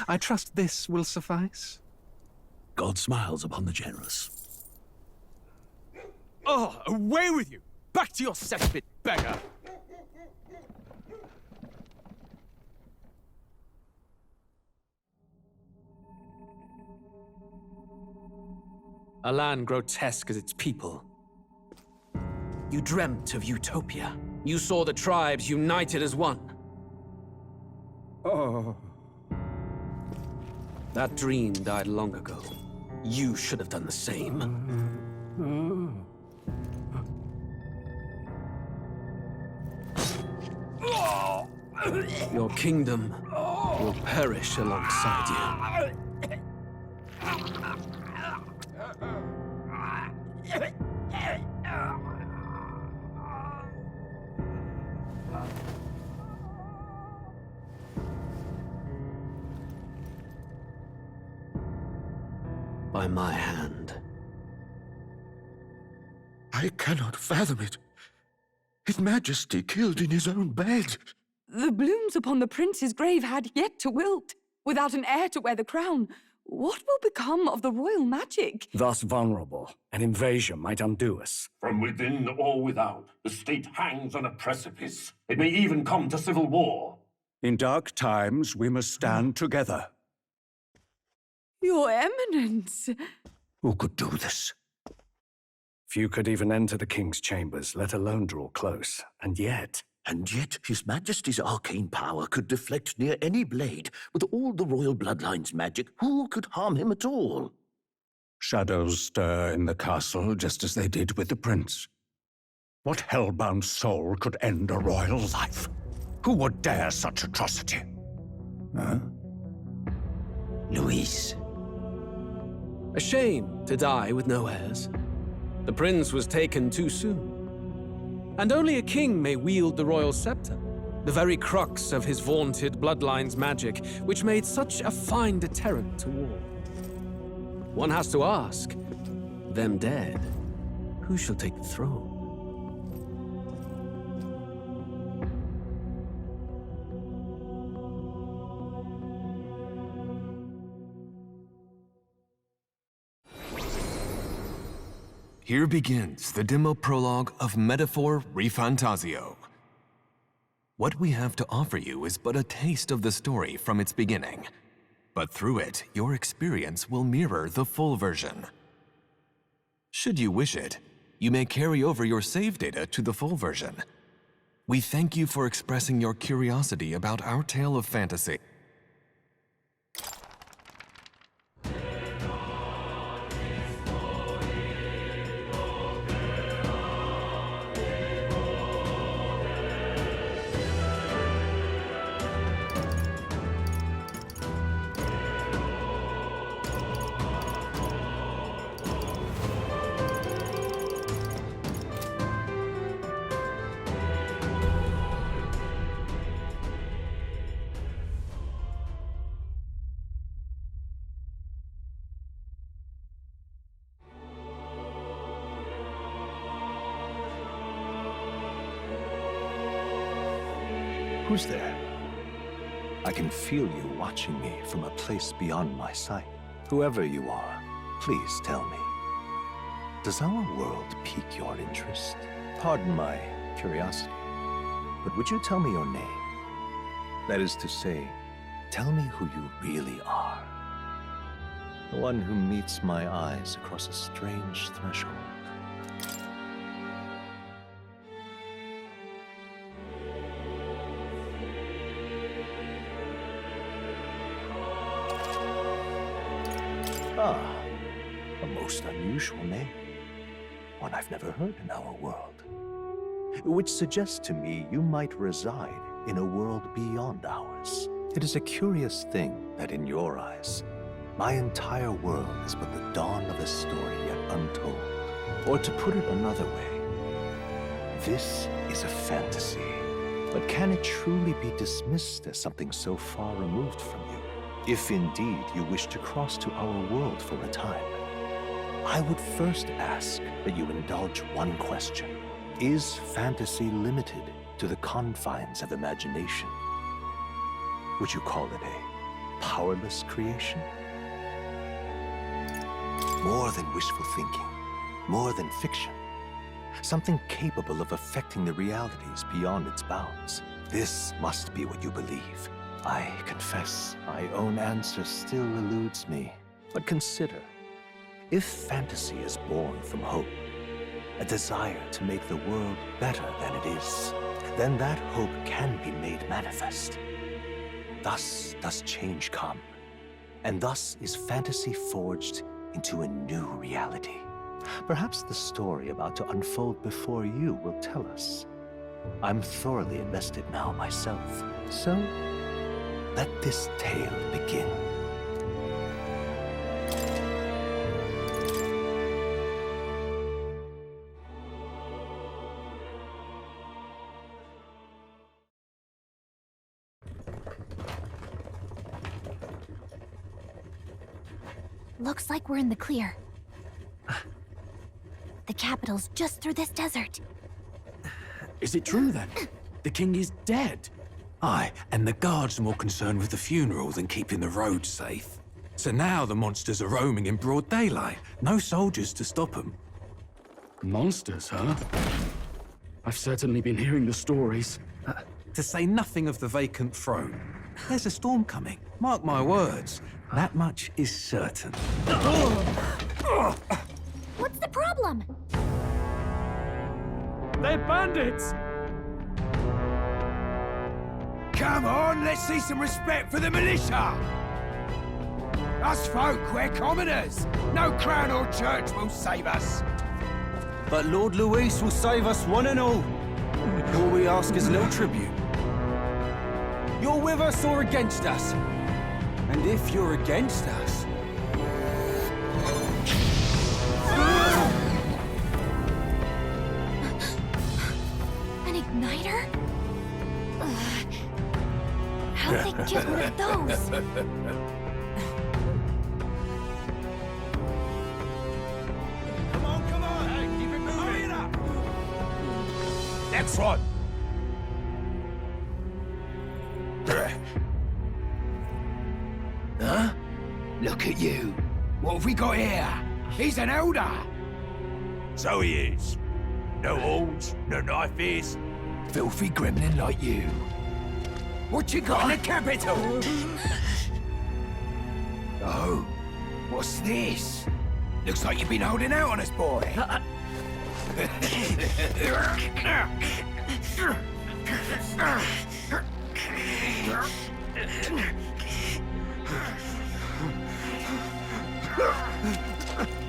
I trust this will suffice. God smiles upon the generous. Oh, away with you! Back to your cesspit, beggar! A land grotesque as its people. You dreamt of utopia. You saw the tribes united as one. Oh. That dream died long ago. You should have done the same. Your kingdom will perish alongside you. By my hand. I cannot fathom it. His Majesty killed in his own bed. The blooms upon the prince's grave had yet to wilt. Without an heir to wear the crown, what will become of the royal magic? Thus vulnerable, an invasion might undo us. From within or without, the state hangs on a precipice. It may even come to civil war. In dark times, we must stand together. Your Eminence! Who could do this? Few could even enter the king's chambers, let alone draw close. And yet His Majesty's arcane power could deflect near any blade. With all the royal bloodline's magic, who could harm him at all? shadows stir in the castle just as they did with the prince. What hellbound soul could end a royal life? Who would dare such atrocity? Huh? Luis. A shame to die with no heirs. The prince was taken too soon. And only a king may wield the royal scepter, the very crux of his vaunted bloodline's magic, which made such a fine deterrent to war. One has to ask, them dead, who shall take the throne? Here begins the demo prologue of Metaphor ReFantazio. What we have to offer you is but a taste of the story from its beginning, but through it, your experience will mirror the full version. Should you wish it, you may carry over your save data to the full version. We thank you for expressing your curiosity about our tale of fantasy. Who's there? I can feel you watching me from a place beyond my sight. Whoever you are, please tell me. Does our world pique your interest? Pardon my curiosity, but would you tell me your name? That is to say, tell me who you really are. The one who meets my eyes across a strange threshold. Ah, a most unusual name. One I've never heard in our world. Which suggests to me you might reside in a world beyond ours. It is a curious thing that in your eyes, my entire world is but the dawn of a story yet untold. Or to put it another way, this is a fantasy. But can it truly be dismissed as something so far removed from you? If indeed you wish to cross to our world for a time, I would first ask that you indulge one question. Is fantasy limited to the confines of imagination? Would you call it a powerless creation? More than wishful thinking, more than fiction. Something capable of affecting the realities beyond its bounds. This must be what you believe. I confess, my own answer still eludes me. But consider, if fantasy is born from hope, a desire to make the world better than it is, then that hope can be made manifest. Thus does change come, and thus is fantasy forged into a new reality. Perhaps the story about to unfold before you will tell us. I'm thoroughly invested now myself, so let this tale begin. Looks like we're in the clear. The capital's just through this desert. Is it true then? The king is dead? Aye, and the guards are more concerned with the funeral than keeping the roads safe. So now the monsters are roaming in broad daylight. No soldiers to stop them. Monsters, huh? I've certainly been hearing the stories. To say nothing of the vacant throne. There's a storm coming, mark my words. That much is certain. What's the problem? They're bandits! Come on, let's see some respect for the militia! Us folk, we're commoners. No crown or church will save us. But Lord Luis will save us one and all. All we ask is little tribute. You're with us or against us? And if you're against us... An igniter? Ugh. How'd they get one of those? Come on, hey, keep it moving. Hurry it up. Next one. Huh? Look at you. What have we got here? He's an elder. So he is. No horns, no knife ears. Filthy gremlin like you. What you got in the capital? Oh, what's this? Looks like you've been holding out on us, boy.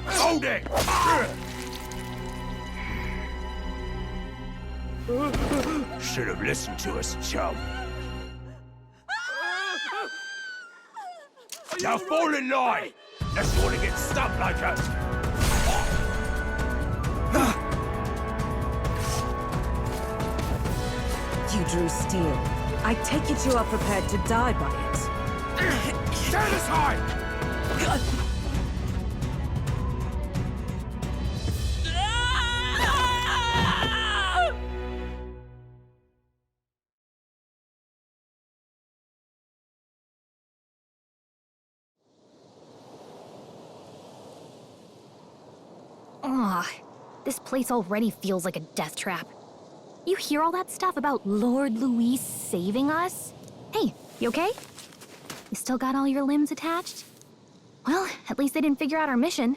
Hold it! Should have listened to us, chum. Now fall in line! Unless you want to get stuck like us. You drew steel. I take it you are prepared to die by it. Stand aside! Ugh, this place already feels like a death trap. You hear all that stuff about Lord Luis saving us? Hey, you okay? You still got all your limbs attached? Well, at least they didn't figure out our mission.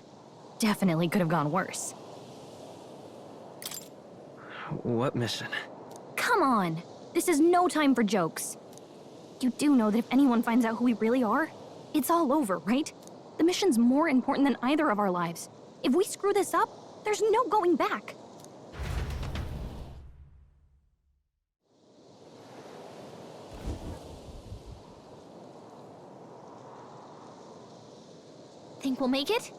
Definitely could have gone worse. What mission? Come on! This is no time for jokes. You do know that if anyone finds out who we really are, it's all over, right? The mission's more important than either of our lives. If we screw this up, there's no going back. Think we'll make it?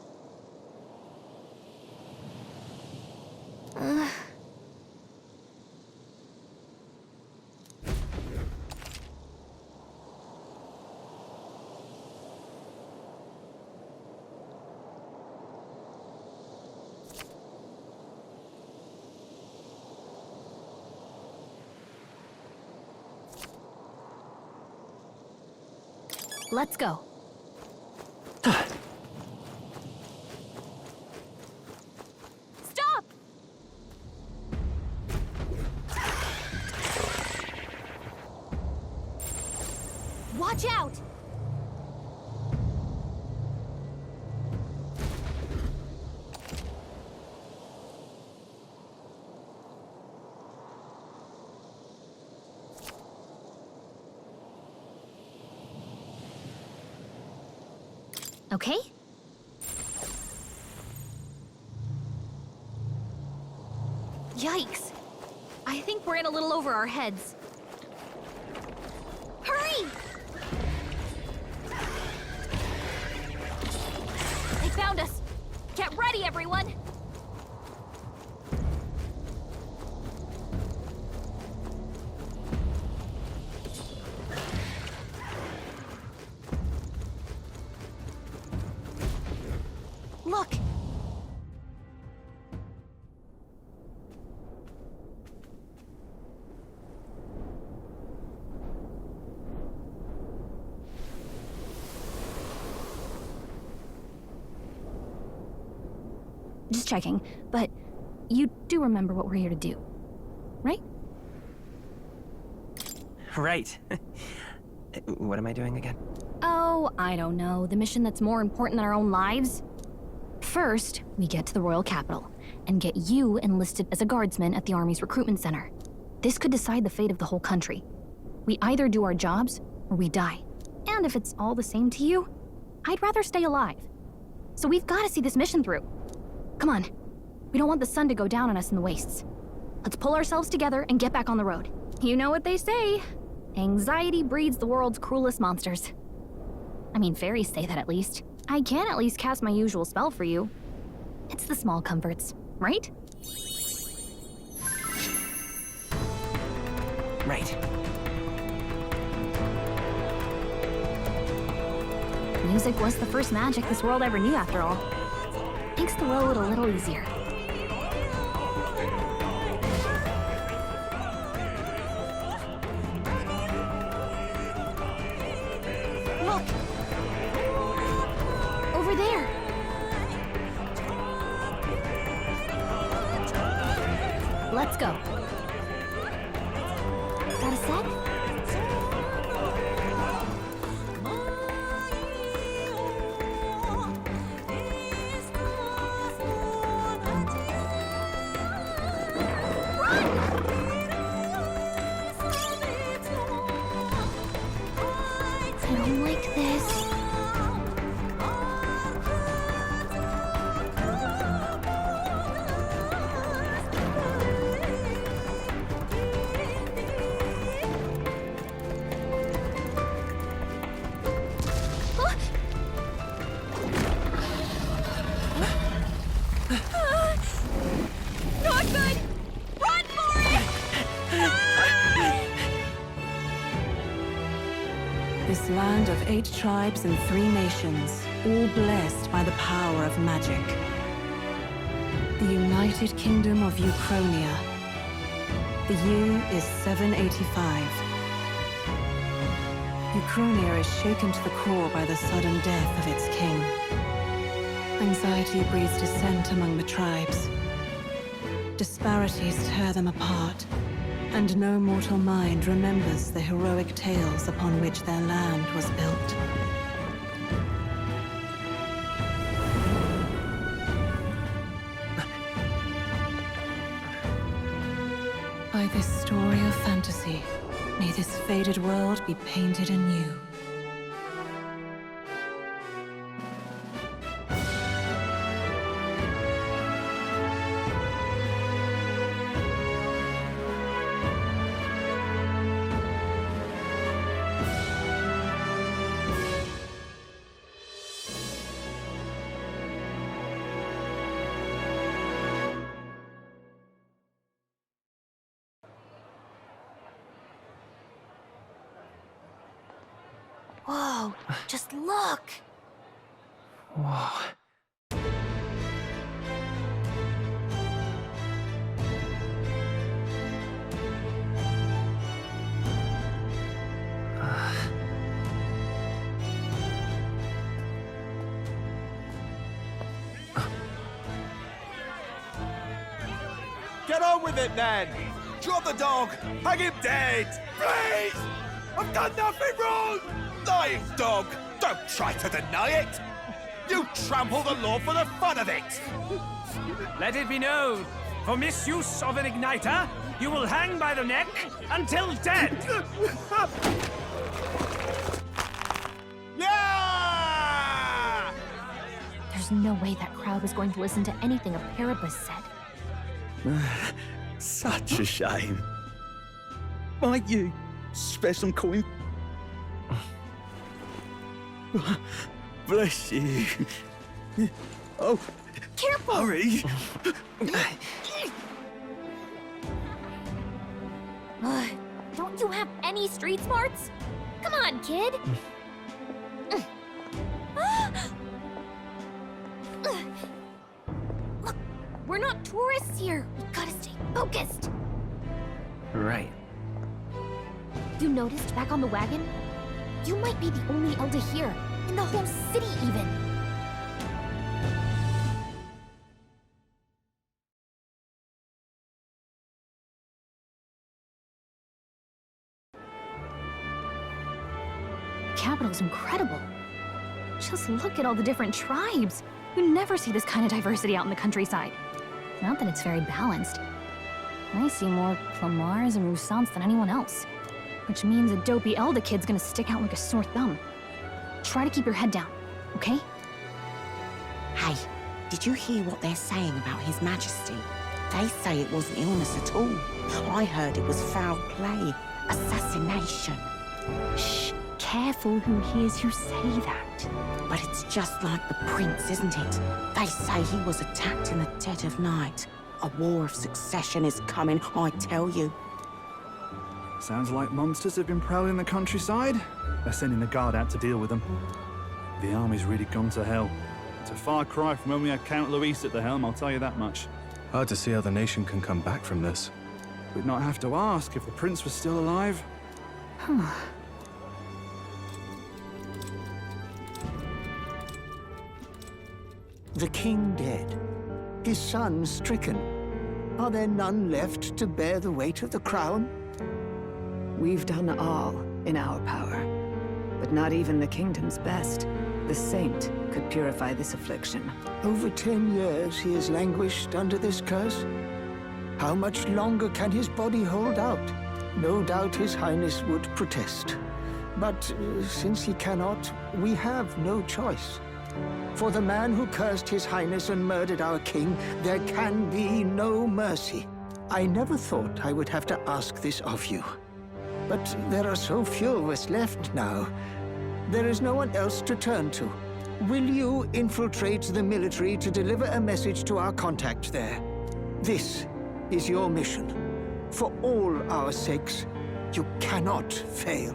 Let's go. Stop! Watch out! Okay? Yikes! I think we're in a little over our heads. Hurry! They found us! Get ready, everyone! Look! Just checking, but you do remember what we're here to do, right? Right. What am I doing again? Oh, I don't know. The mission that's more important than our own lives? First, we get to the royal capital and get you enlisted as a guardsman at the army's recruitment center. This could decide the fate of the whole country. We either do our jobs or we die. And if it's all the same to you, I'd rather stay alive. So we've got to see this mission through. Come on. We don't want the sun to go down on us in the wastes. Let's pull ourselves together and get back on the road. You know what they say. Anxiety breeds the world's cruelest monsters. I mean, fairies say that at least. I can at least cast my usual spell for you. It's the small comforts, right? Right. Music was the first magic this world ever knew, after all. Makes the road a little easier. Look! Over there! Let's go. Got a sec? I don't like this. Not good! Run for it! This land of 8 tribes and 3 nations, all blessed by the power of magic. The United Kingdom of Uchronia. The year is 785. Uchronia is shaken to the core by the sudden death of its king. Anxiety breeds dissent among the tribes. Disparities tear them apart, and no mortal mind remembers the heroic tales upon which their land was built. By this story of fantasy, may this faded world be painted anew. Whoa, just look! Whoa. Get on with it, then! Drop the dog! Hang him dead! Please! I've done nothing wrong! Lying dog! Don't try to deny it! You trample the law for the fun of it! Let it be known, for misuse of an igniter, you will hang by the neck until dead! Yeah! There's no way that crowd was going to listen to anything a Paribus said. Such a shame. Might you spare some coin? Bless you. Oh, careful! Hurry! Don't you have any street smarts? Come on, kid! Look, we're not tourists here. We gotta stay focused. Right. You noticed back on the wagon? You might be the only elder here, in the whole city even. The capital's incredible. Just look at all the different tribes. You never see this kind of diversity out in the countryside. Not that it's very balanced. I see more Plamars and Roussants than anyone else. Which means a dopey Elder kid's gonna stick out like a sore thumb. Try to keep your head down, okay? Hey, did you hear what they're saying about His Majesty? They say it wasn't illness at all. I heard it was foul play, assassination. Shh, careful who hears you say that. But it's just like the prince, isn't it? They say he was attacked in the dead of night. A war of succession is coming, I tell you. Sounds like monsters have been prowling the countryside. They're sending the guard out to deal with them. The army's really gone to hell. It's a far cry from when we had Count Luis at the helm, I'll tell you that much. Hard to see how the nation can come back from this. We'd not have to ask if the prince was still alive. The king dead, his son stricken. Are there none left to bear the weight of the crown? We've done all in our power, but not even the kingdom's best. The saint could purify this affliction. Over 10 years he has languished under this curse. How much longer can his body hold out? No doubt his highness would protest. But since he cannot, we have no choice. For the man who cursed his highness and murdered our king, there can be no mercy. I never thought I would have to ask this of you. But there are so few of us left now. There is no one else to turn to. Will you infiltrate the military to deliver a message to our contact there? This is your mission. For all our sakes, you cannot fail.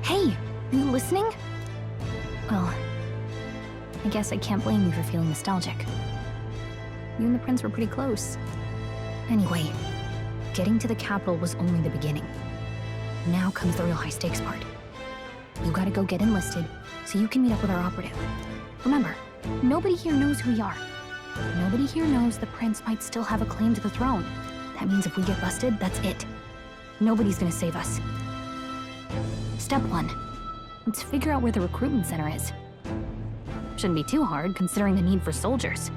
Hey, you listening? Well, I guess I can't blame you for feeling nostalgic. You and the prince were pretty close. Anyway, getting to the capital was only the beginning. Now comes the real high-stakes part. You gotta go get enlisted, so you can meet up with our operative. Remember, nobody here knows who we are. Nobody here knows the prince might still have a claim to the throne. That means if we get busted, that's it. Nobody's gonna save us. Step 1. Let's figure out where the recruitment center is. Shouldn't be too hard, considering the need for soldiers.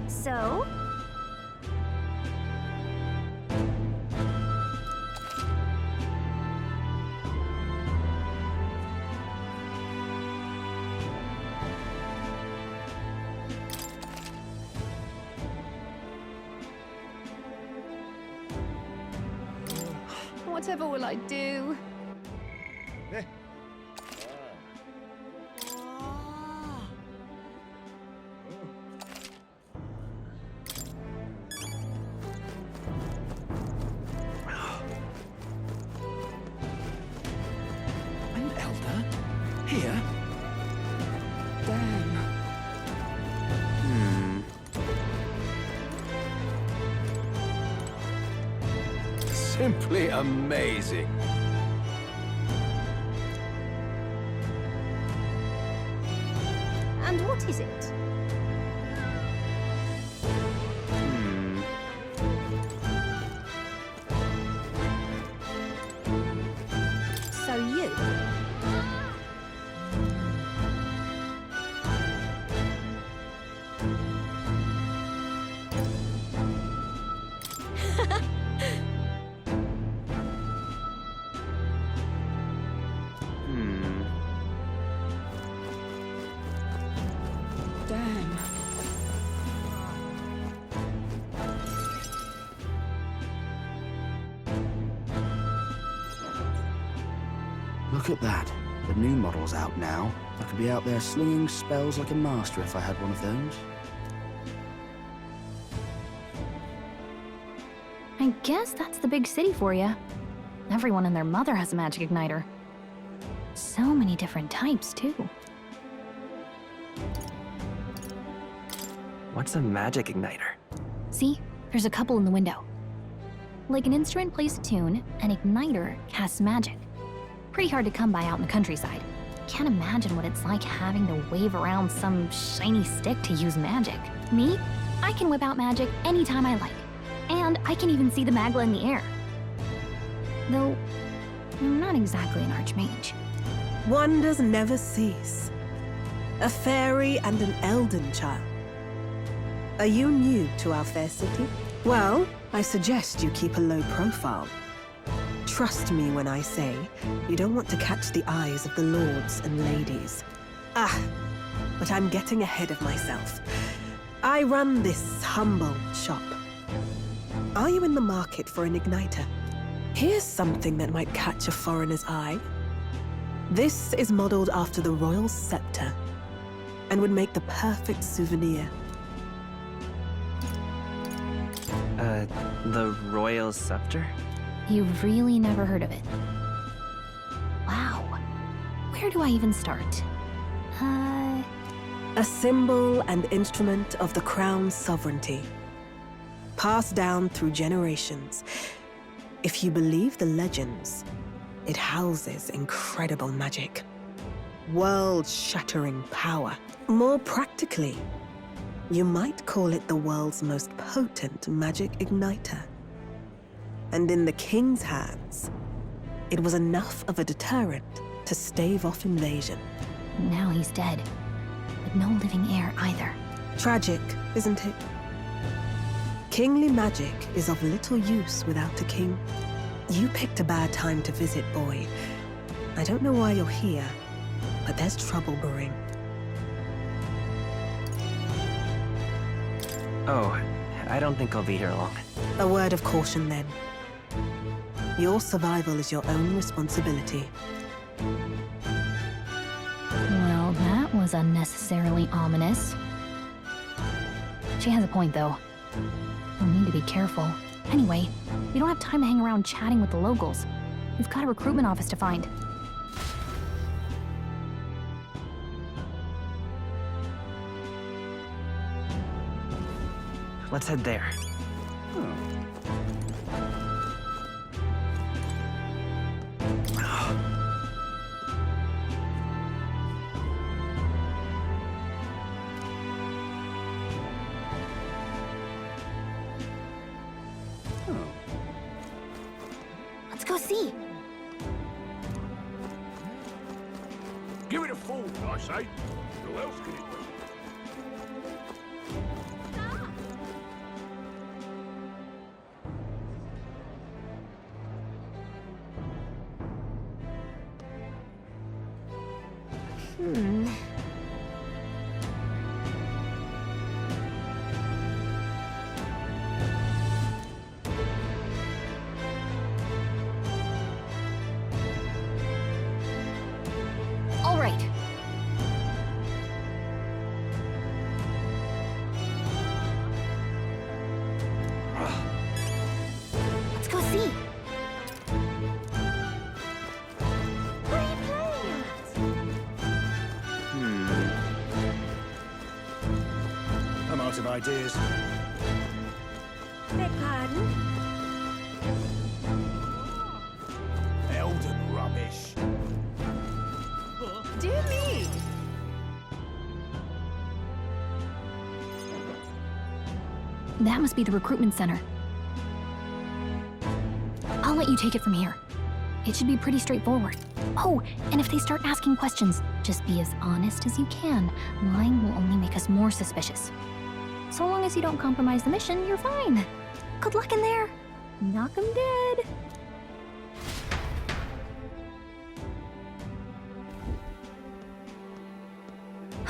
So? Whatever will I do? An elder? Here? Damn. Simply amazing. And what is it? So you? Damn. Look at that. The new model's out now. I could be out there slinging spells like a master if I had one of those. I guess that's the big city for you. Everyone and their mother has a magic igniter. So many different types, too. What's a magic igniter? See? There's a couple in the window. Like an instrument plays a tune, an igniter casts magic. Pretty hard to come by out in the countryside. Can't imagine what it's like having to wave around some shiny stick to use magic. Me? I can whip out magic anytime I like. And I can even see the magla in the air. Though, I'm not exactly an archmage. Wonders never cease. A fairy and an elden child. Are you new to our fair city? Well, I suggest you keep a low profile. Trust me when I say you don't want to catch the eyes of the lords and ladies. But I'm getting ahead of myself. I run this humble shop. Are you in the market for an igniter? Here's something that might catch a foreigner's eye. This is modeled after the royal scepter and would make the perfect souvenir. The royal scepter? You've really never heard of it. Wow. Where do I even start? A symbol and instrument of the crown's sovereignty. Passed down through generations. If you believe the legends, it houses incredible magic. World-shattering power. More practically, you might call it the world's most potent magic igniter. And in the king's hands, it was enough of a deterrent to stave off invasion. Now he's dead. But no living heir either. Tragic, isn't it? Kingly magic is of little use without a king. You picked a bad time to visit, boy. I don't know why you're here, but there's trouble brewing. Oh, I don't think I'll be here long. A word of caution, then. Your survival is your own responsibility. Well, that was unnecessarily ominous. She has a point, though. We'll need to be careful. Anyway, we don't have time to hang around chatting with the locals. We've got a recruitment office to find. Let's head there. Let's go see. Give it a fool, I say. Who else can it be? All right. Let's go see. What are you playing at? I'm out of ideas. Beg pardon? That must be the recruitment center. I'll let you take it from here. It should be pretty straightforward. Oh, and if they start asking questions, just be as honest as you can. Lying will only make us more suspicious. So long as you don't compromise the mission, you're fine. Good luck in there. Knock 'em dead.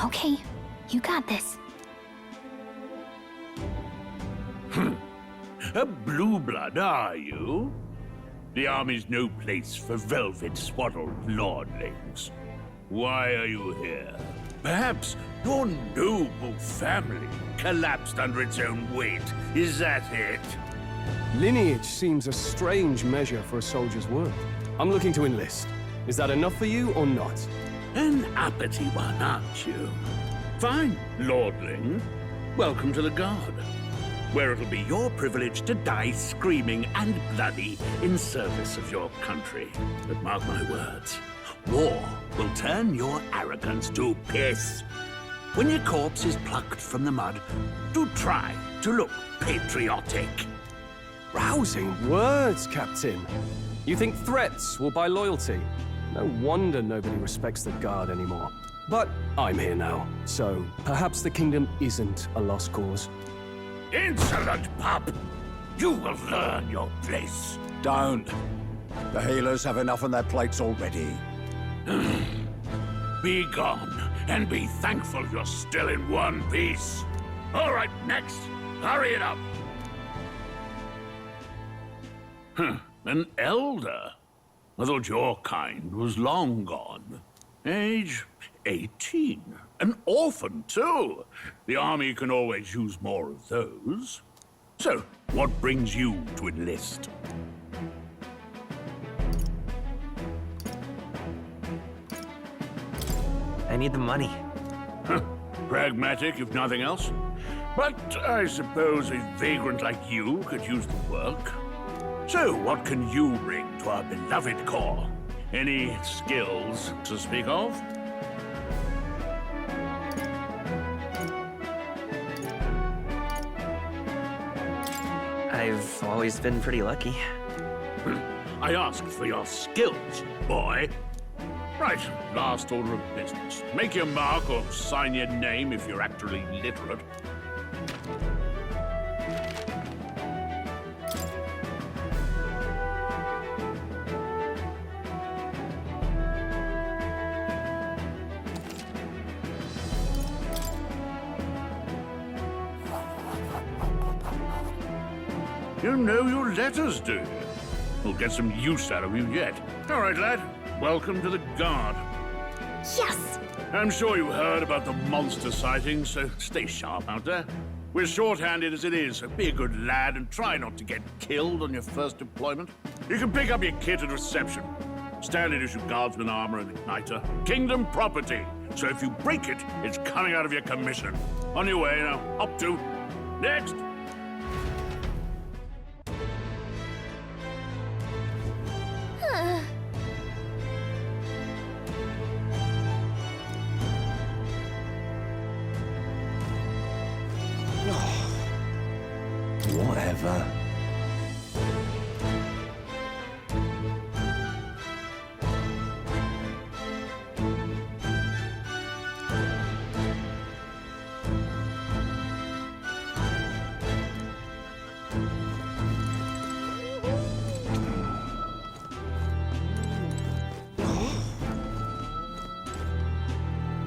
Okay, you got this. A blue blood, are you? The army's no place for velvet-swaddled lordlings. Why are you here? Perhaps your noble family collapsed under its own weight. Is that it? Lineage seems a strange measure for a soldier's worth. I'm looking to enlist. Is that enough for you or not? An uppity one, aren't you? Fine, lordling. Welcome to the Guard, where it'll be your privilege to die screaming and bloody in service of your country. But mark my words, war will turn your arrogance to piss. When your corpse is plucked from the mud, do try to look patriotic. Rousing words, Captain. You think threats will buy loyalty? No wonder nobody respects the Guard anymore. But I'm here now, so perhaps the kingdom isn't a lost cause. Insolent pup! You will learn your place. Don't. The healers have enough on their plates already. Be gone, and be thankful you're still in one piece. All right, next. Hurry it up. An elder? I thought your kind was long gone. Age 18. An orphan, too. The army can always use more of those. So, what brings you to enlist? I need the money. Pragmatic, if nothing else. But I suppose a vagrant like you could use the work. So, what can you bring to our beloved corps? Any skills to speak of? I've always been pretty lucky. I asked for your skills, boy. Right, last order of business. Make your mark or sign your name if you're actually literate. You know your letters, do you? We'll get some use out of you yet. All right, lad. Welcome to the Guard. Yes! I'm sure you heard about the monster sightings, so stay sharp out there. We're short-handed as it is, so be a good lad and try not to get killed on your first deployment. You can pick up your kit at reception. Standard issue guardsman armor and igniter. Kingdom property. So if you break it, it's coming out of your commission. On your way now. Up to. Next! Whatever.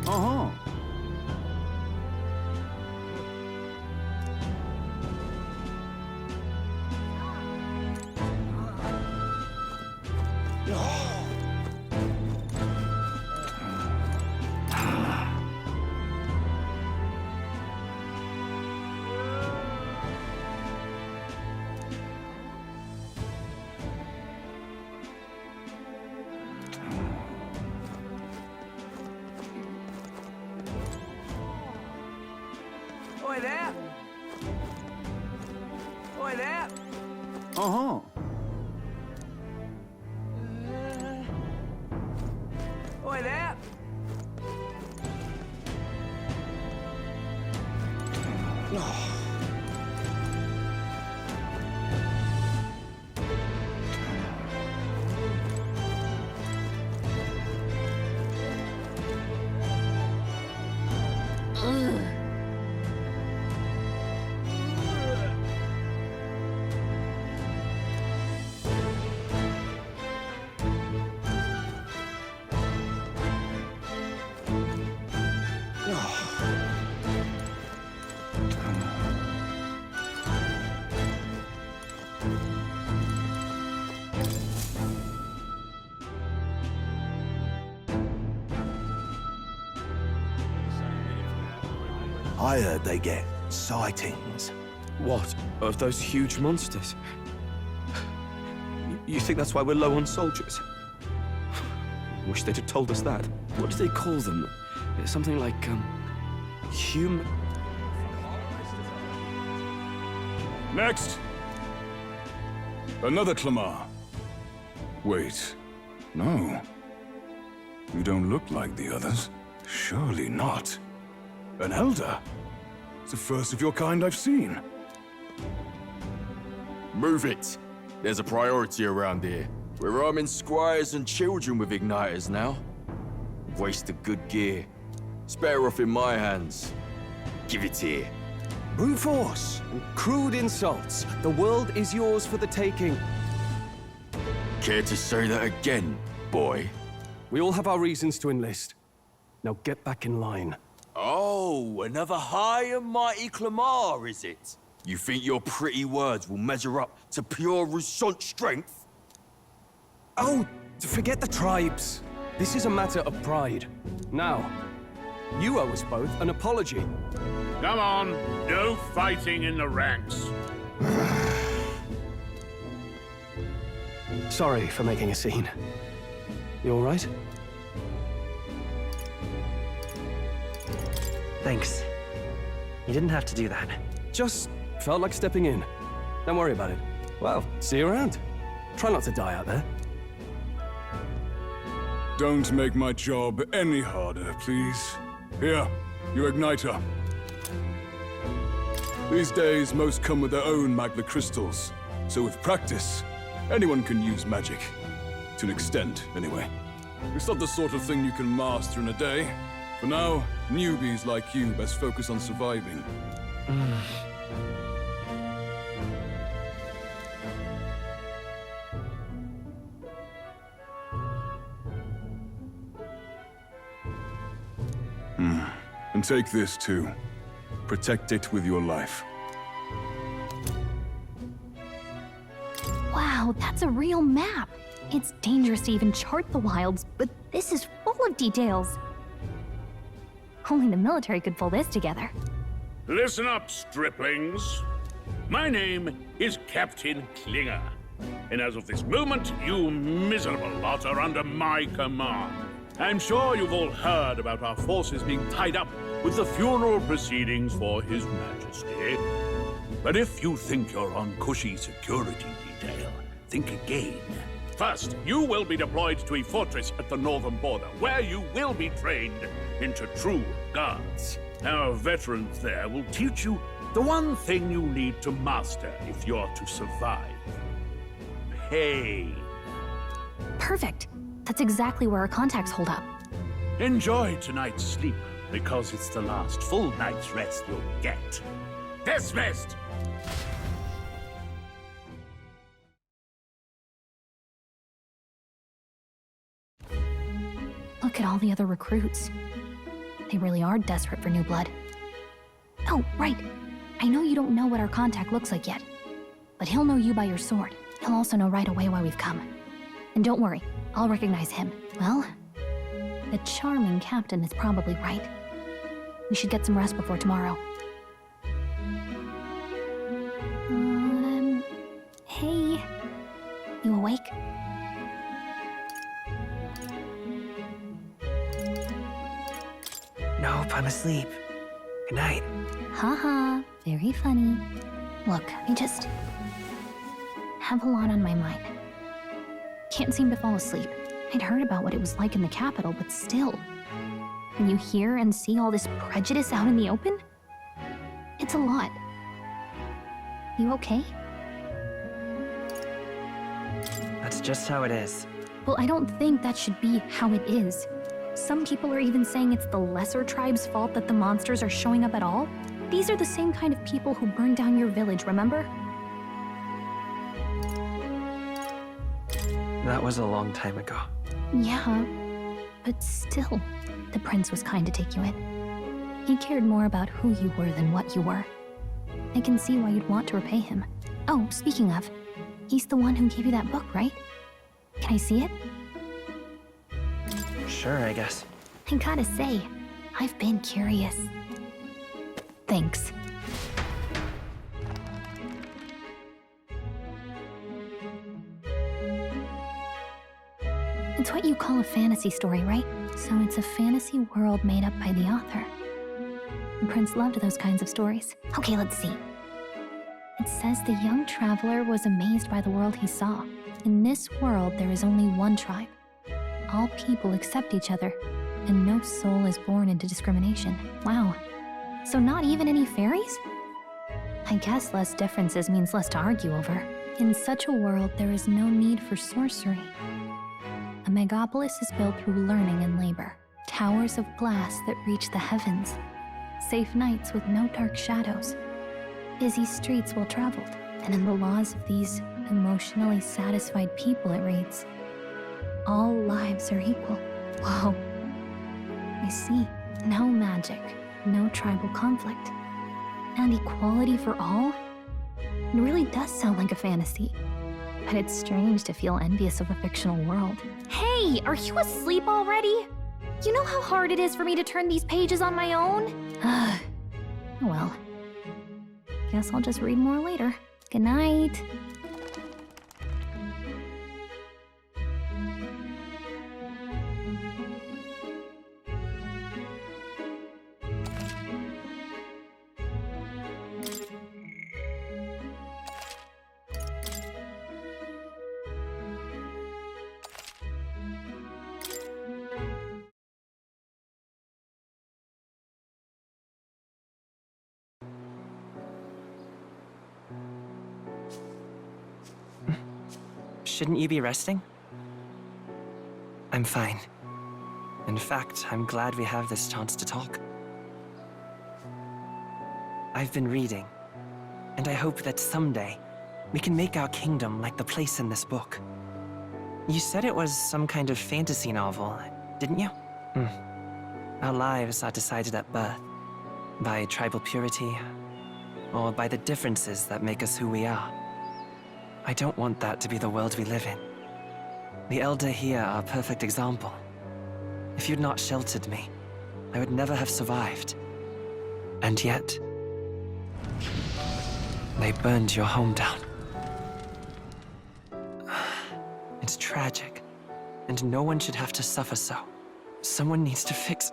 Uh-huh. Oi there! Oi there! Uh-huh. Oi there! I heard they get sightings. What? Of those huge monsters? You think that's why we're low on soldiers? Wish they'd have told us that. What do they call them? Something like, human... Next! Another Clamar. Wait, no. You don't look like the others. Surely not. An elder? It's the first of your kind I've seen. Move it. There's a priority around here. We're arming squires and children with igniters now. Waste of good gear. It's better off in my hands. Give it here. Brute force and crude insults. The world is yours for the taking. Care to say that again, boy? We all have our reasons to enlist. Now get back in line. Oh, another high and mighty Clamar, is it? You think your pretty words will measure up to pure Roussant strength? Oh, forget the tribes. This is a matter of pride. Now, you owe us both an apology. Come on, no fighting in the ranks. Sorry for making a scene. You all right? Thanks. You didn't have to do that. Just felt like stepping in. Don't worry about it. Well, see you around. Try not to die out there. Don't make my job any harder, please. Here, your igniter. These days, most come with their own magna crystals. So with practice, anyone can use magic. To an extent, anyway. It's not the sort of thing you can master in a day. For now, newbies like you best focus on surviving. And take this too. Protect it with your life. Wow, that's a real map. It's dangerous to even chart the wilds, but this is full of details. Only the military could pull this together. Listen up, striplings. My name is Captain Klinger, and as of this moment, you miserable lot are under my command. I'm sure you've all heard about our forces being tied up with the funeral proceedings for His Majesty. But if you think you're on cushy security detail, think again. First, you will be deployed to a fortress at the northern border, where you will be trained into true guards. Our veterans there will teach you the one thing you need to master if you're to survive. Pain. Perfect. That's exactly where our contacts hold up. Enjoy tonight's sleep, because it's the last full night's rest you'll get. Dismissed! Look at all the other recruits. They really are desperate for new blood. Oh, right. I know you don't know what our contact looks like yet, but he'll know you by your sword. He'll also know right away why we've come. And don't worry, I'll recognize him. Well, the charming captain is probably right. We should get some rest before tomorrow. Hey. You awake? Nope, I'm asleep. Good night. Haha, very funny. Look, I just have a lot on my mind. Can't seem to fall asleep. I'd heard about what it was like in the capital, but still. When you hear and see all this prejudice out in the open, it's a lot. You okay? That's just how it is. Well, I don't think that should be how it is. Some people are even saying it's the lesser tribe's fault that the monsters are showing up at all. These are the same kind of people who burned down your village, remember? That was a long time ago. Yeah, but still, the prince was kind to take you in. He cared more about who you were than what you were. I can see why you'd want to repay him. Oh, speaking of, he's the one who gave you that book, right? Can I see it? Sure, I guess. I gotta say, I've been curious. Thanks. It's what you call a fantasy story, right? So it's a fantasy world made up by the author. The prince loved those kinds of stories. Okay, let's see. It says the young traveler was amazed by the world he saw. In this world, there is only one tribe. All people accept each other, and no soul is born into discrimination. Wow. So not even any fairies? I guess less differences means less to argue over. In such a world, there is no need for sorcery. A megapolis is built through learning and labor. Towers of glass that reach the heavens. Safe nights with no dark shadows. Busy streets well traveled. And in the laws of these emotionally satisfied people, it reads, all lives are equal. Whoa. I see. No magic, no tribal conflict. And equality for all? It really does sound like a fantasy. But it's strange to feel envious of a fictional world. Hey, are you asleep already? You know how hard it is for me to turn these pages on my own? Oh well. Guess I'll just read more later. Good night. Shouldn't you be resting? I'm fine. In fact, I'm glad we have this chance to talk. I've been reading, and I hope that someday we can make our kingdom like the place in this book. You said it was some kind of fantasy novel, didn't you? Our lives are decided at birth, by tribal purity, or by the differences that make us who we are. I don't want that to be the world we live in. The Elder here are a perfect example. If you'd not sheltered me, I would never have survived. And yet, they burned your home down. It's tragic, and no one should have to suffer so. Someone needs to fix...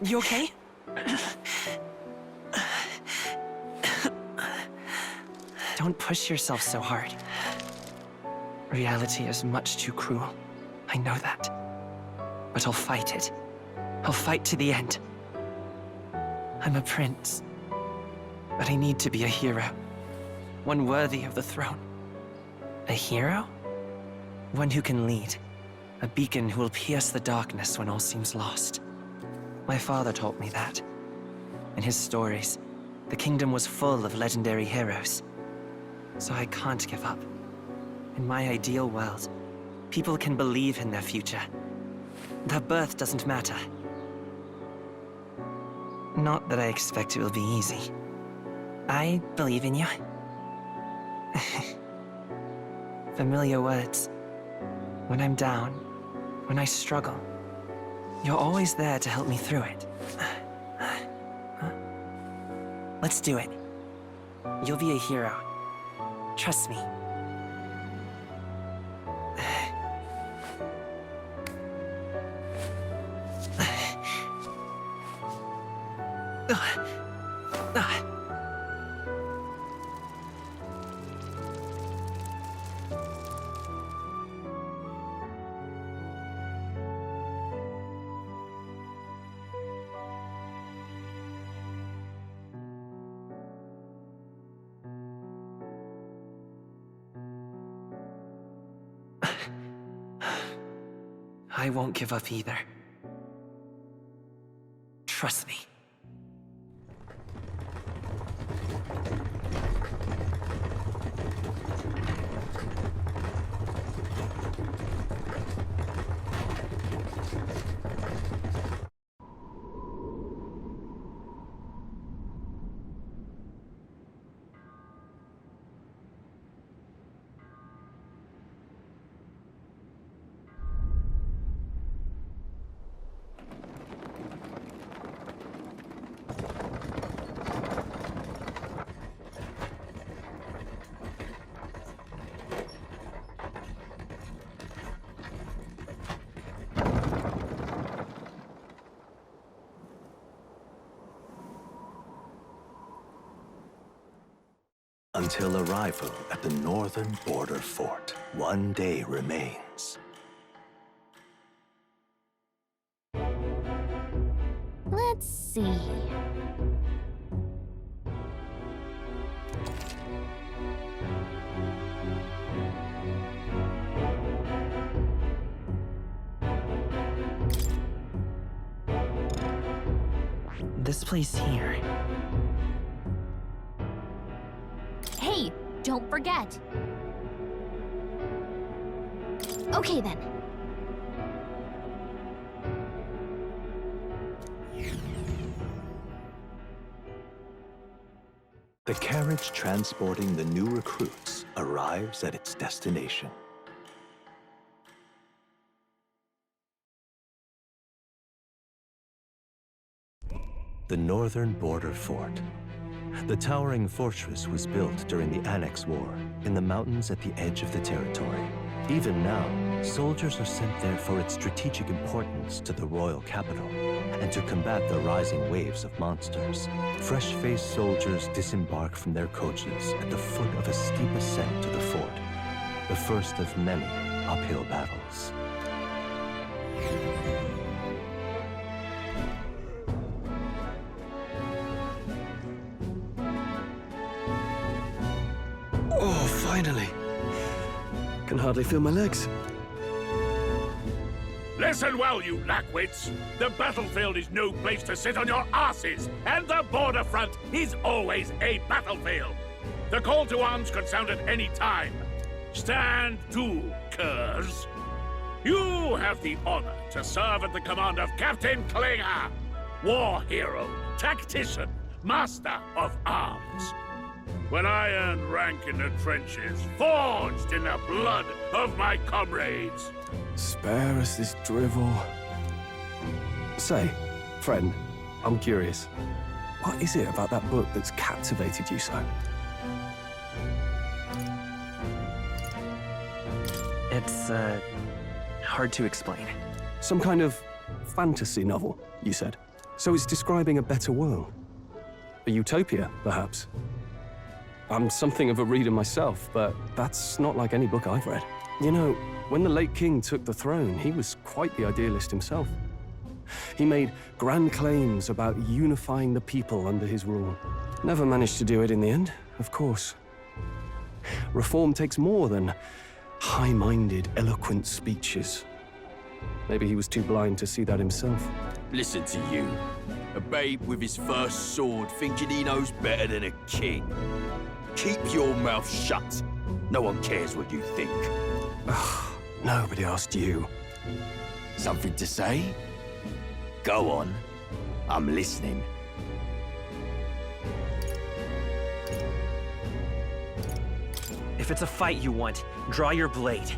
You okay? Don't push yourself so hard. Reality is much too cruel. I know that. But I'll fight it. I'll fight to the end. I'm a prince. But I need to be a hero. One worthy of the throne. A hero? One who can lead. A beacon who will pierce the darkness when all seems lost. My father taught me that. In his stories, the kingdom was full of legendary heroes. So I can't give up. In my ideal world, people can believe in their future. Their birth doesn't matter. Not that I expect it will be easy. I believe in you. Familiar words. When I'm down, when I struggle, you're always there to help me through it. Let's do it. You'll be a hero. Trust me. I won't give up either. Trust me. Until arrival at the northern border fort, one day remains. Let's see. This place here. Hey, don't forget. Okay then. The carriage transporting the new recruits arrives at its destination. The northern border fort. The towering fortress was built during the Annex War in the mountains at the edge of the territory. Even now, soldiers are sent there for its strategic importance to the royal capital and to combat the rising waves of monsters. Fresh-faced soldiers disembark from their coaches at the foot of a steep ascent to the fort, the first of many uphill battles. Oh, finally. Can hardly feel my legs. Listen well, you lackwits. The battlefield is no place to sit on your asses, and the border front is always a battlefield. The call to arms could sound at any time. Stand to, curs. You have the honor to serve at the command of Captain Klinger, war hero, tactician, master of arms. When I earned rank in the trenches, forged in the blood of my comrades. Spare us this drivel. Say, friend, I'm curious. What is it about that book that's captivated you so? It's, hard to explain. Some kind of fantasy novel, you said. So it's describing a better world. A utopia, perhaps. I'm something of a reader myself, but that's not like any book I've read. You know, when the late king took the throne, he was quite the idealist himself. He made grand claims about unifying the people under his rule. Never managed to do it in the end, of course. Reform takes more than high-minded, eloquent speeches. Maybe he was too blind to see that himself. Listen to you. A babe with his first sword thinking he knows better than a king. Keep your mouth shut. No one cares what you think. Ugh, nobody asked you. Something to say? Go on. I'm listening. If it's a fight you want, draw your blade.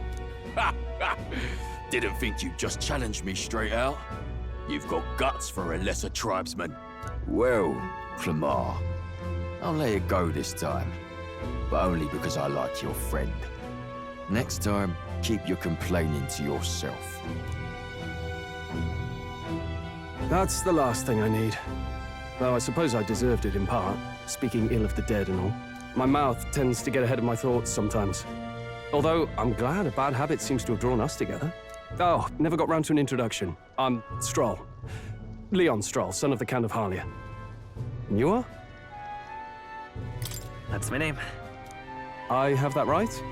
Didn't think you'd just challenge me straight out. You've got guts for a lesser tribesman. Well, Clemar, I'll let it go this time. But only because I like your friend. Next time, keep your complaining to yourself. That's the last thing I need. Though I suppose I deserved it in part, speaking ill of the dead and all. My mouth tends to get ahead of my thoughts sometimes. Although, I'm glad a bad habit seems to have drawn us together. Oh, never got round to an introduction. I'm Stroll. Leon Stroll, son of the Count of Harlia. And you are? That's my name. I have that right?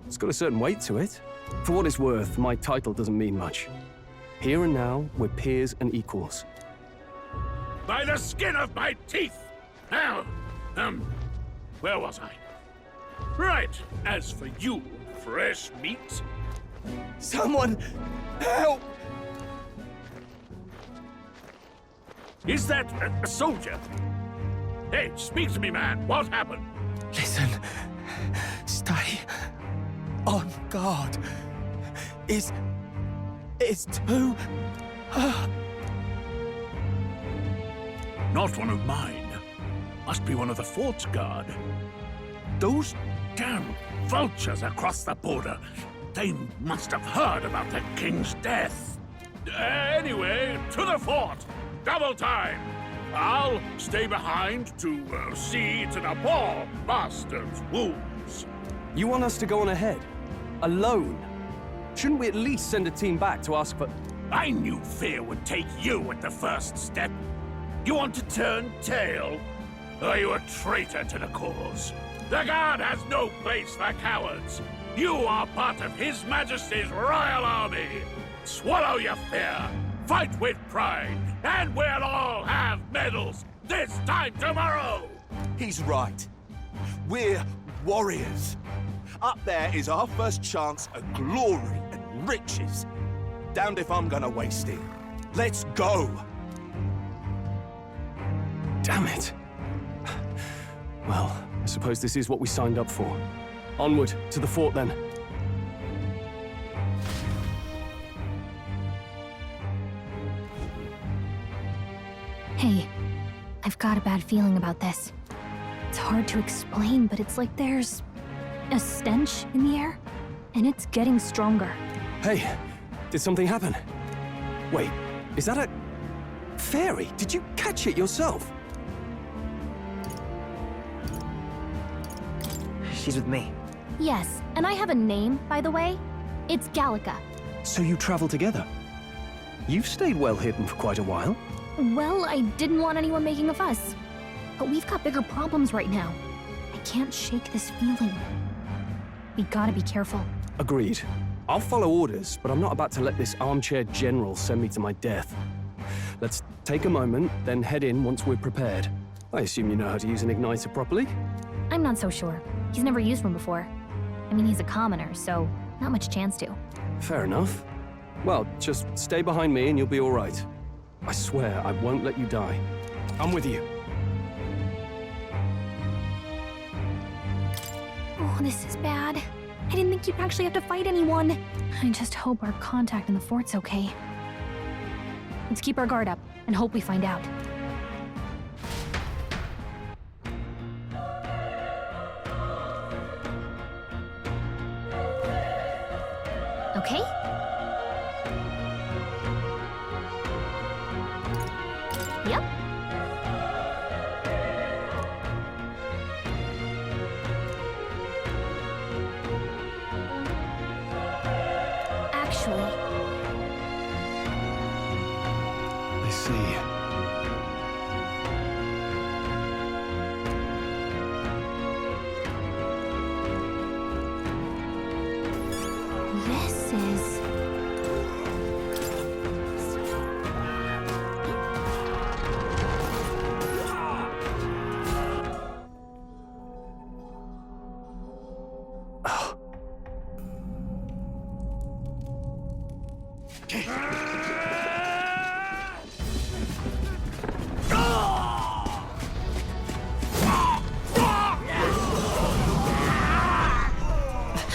It's got a certain weight to it. For what it's worth, my title doesn't mean much. Here and now, we're peers and equals. By the skin of my teeth! Now, where was I? Right, as for you, fresh meat... Someone, help! Is that a soldier? Hey, speak to me, man. What happened? Listen, stay on guard. It's too... Not one of mine. Must be one of the fort's guard. Those damn vultures across the border. They must have heard about the king's death. Anyway, to the fort. Double time. I'll stay behind to see to the poor master's wounds. You want us to go on ahead? Alone? Shouldn't we at least send a team back to ask for... I knew fear would take you at the first step. You want to turn tail? Are you a traitor to the cause? The Guard has no place for cowards. You are part of His Majesty's Royal Army. Swallow your fear, fight with pride, and we'll all have medals this time tomorrow! He's right. We're warriors. Up there is our first chance at glory and riches. Damned if I'm gonna waste it. Let's go! Damn it. Well, I suppose this is what we signed up for. Onward, to the fort then. Hey, I've got a bad feeling about this. It's hard to explain, but it's like there's a stench in the air, and it's getting stronger. Hey, did something happen? Wait, is that a... fairy? Did you catch it yourself? She's with me. Yes, and I have a name, by the way. It's Gallica. So you travel together? You've stayed well hidden for quite a while. Well, I didn't want anyone making a fuss. But we've got bigger problems right now. I can't shake this feeling. We gotta be careful. Agreed. I'll follow orders, but I'm not about to let this armchair general send me to my death. Let's take a moment, then head in once we're prepared. I assume you know how to use an igniter properly? I'm not so sure. He's never used one before. I mean, he's a commoner, so not much chance to. Fair enough. Well, just stay behind me and you'll be all right. I swear I won't let you die. I'm with you. Oh, this is bad. I didn't think you'd actually have to fight anyone. I just hope our contact in the fort's okay. Let's keep our guard up and hope we find out. Okay? Yep. Actually... I see. This is...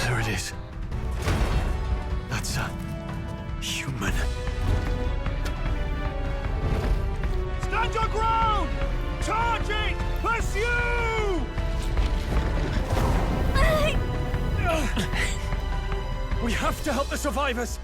There it is. That's a... human. Stand your ground! Charging! Pursue! We have to help the survivors!